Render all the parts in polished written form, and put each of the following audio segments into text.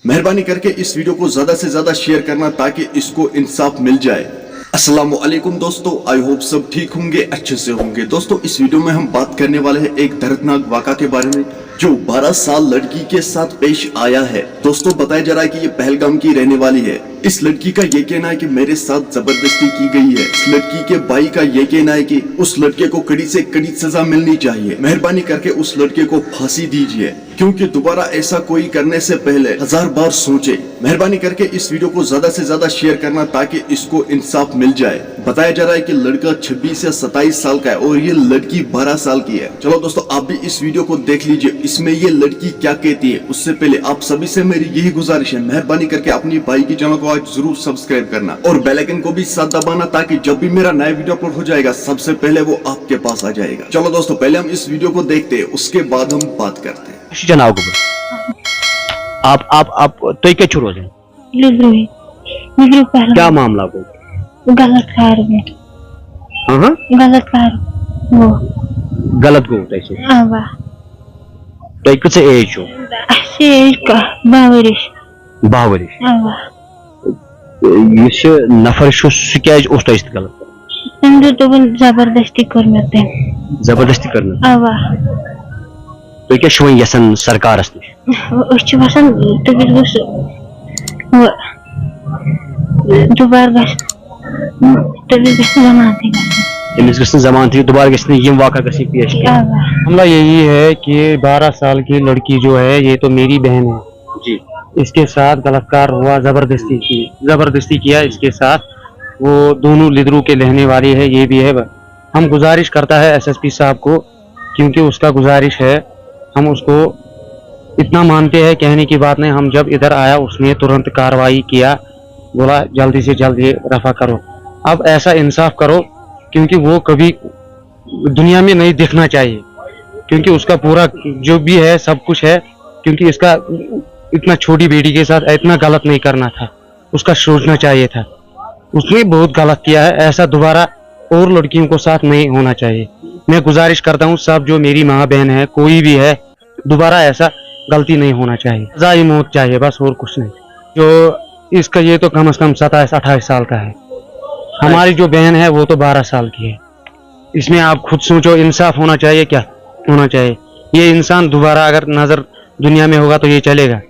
मेहरबानी करके इस वीडियो को ज्यादा से ज्यादा शेयर करना ताकि इसको इंसाफ मिल जाए। अस्सलाम वालेकुम दोस्तों, आई होप सब ठीक होंगे, अच्छे से होंगे। दोस्तों इस वीडियो में हम बात करने वाले हैं एक दर्दनाक वाक़ा के बारे में जो 12 साल लड़की के साथ पेश आया है। दोस्तों बताया जा रहा है कि ये पहलगाम की रहने वाली है। इस लड़की का ये कहना है कि मेरे साथ जबरदस्ती की गई है। इस लड़की के भाई का ये कहना है कि उस लड़के को कड़ी से कड़ी सजा मिलनी चाहिए। मेहरबानी करके उस लड़के को फांसी दीजिए, क्योंकि दोबारा ऐसा कोई करने से पहले 1000 बार सोचे। मेहरबानी करके इस वीडियो को ज्यादा से ज्यादा शेयर करना ताकि इसको इंसाफ मिल जाए। बताया जा रहा है कि लड़का 26 या 27 साल का है और ये लड़की 12 साल की है। चलो दोस्तों आप भी इस वीडियो को देख लीजिए, इसमें ये लड़की क्या कहती है। उससे पहले आप सभी से मेरी यही गुजारिश है, मेहरबानी करके अपनी भाई की चैनल को आज जरूर सब्सक्राइब करना और बेल आइकन को भी साथ दबाना ताकि जब भी मेरा नया वीडियो अपलोड हो जाएगा सबसे पहले वो आपके पास आ जाएगा। चलो दोस्तों पहले हम इस वीडियो को देखते हैं, उसके बाद हम बात करते हैं। जनाब आप तो क्या छोड़ो क्या मामला को गलत कार में गलत को तैसे आवा तो कितने एज हो एज का 22 आवा ये नफर शो क्या उस तैसे गलत तंदु तो जबरदस्ती करते जबरदस्ती करना आवा तो क्या शो यसन सरकार उस वसन दोबारा जमानती दोबारा वाक़ा पेश मामला यही है कि 12 साल की लड़की जो है ये तो मेरी बहन है जी। इसके साथ बलात्कार हुआ, जबरदस्ती किया इसके साथ। वो दोनों लिदरू के रहने वाली है, ये भी है। हम गुजारिश करता है एसएसपी साहब को, क्योंकि उसका गुजारिश है, हम उसको इतना मानते हैं, कहने की बात नहीं। हम जब इधर आया उसने तुरंत कार्रवाई किया, बोला जल्दी से जल्दी रफा करो। अब ऐसा इंसाफ करो, क्योंकि वो कभी दुनिया में नहीं दिखना चाहिए, क्योंकि उसका पूरा जो भी है सब कुछ है। क्योंकि इसका इतना छोटी बेटी के साथ इतना गलत नहीं करना था, उसका सोचना चाहिए था। उसने बहुत गलत किया है, ऐसा दोबारा और लड़कियों को साथ नहीं होना चाहिए। मैं गुजारिश करता हूँ सब जो मेरी माँ बहन है, कोई भी है, दोबारा ऐसा गलती नहीं होना चाहिए, सजा ही मौत चाहिए, बस और कुछ नहीं। जो इसका ये तो कम से कम 27-28 साल का है, हमारी जो बहन है वो तो 12 साल की है। इसमें आप खुद सोचो, इंसाफ होना चाहिए, क्या होना चाहिए। ये इंसान दोबारा अगर नजर दुनिया में होगा तो ये चलेगा,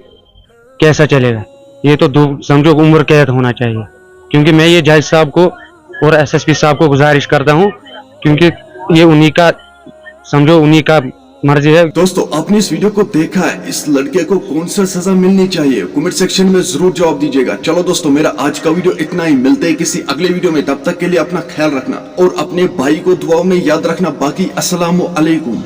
कैसा चलेगा। ये तो समझो उम्र कैद होना चाहिए। क्योंकि मैं ये जज साहब को और एसएसपी साहब को गुजारिश करता हूँ, क्योंकि ये उन्हीं का समझो उन्हीं का मर्जी है। दोस्तों आपने इस वीडियो को देखा है, इस लड़के को कौन सा सजा मिलनी चाहिए कमेंट सेक्शन में जरूर जवाब दीजिएगा। चलो दोस्तों मेरा आज का वीडियो इतना ही, मिलते हैं किसी अगले वीडियो में। तब तक के लिए अपना ख्याल रखना और अपने भाई को दुआओं में याद रखना। बाकी अस्सलाम वालेकुम।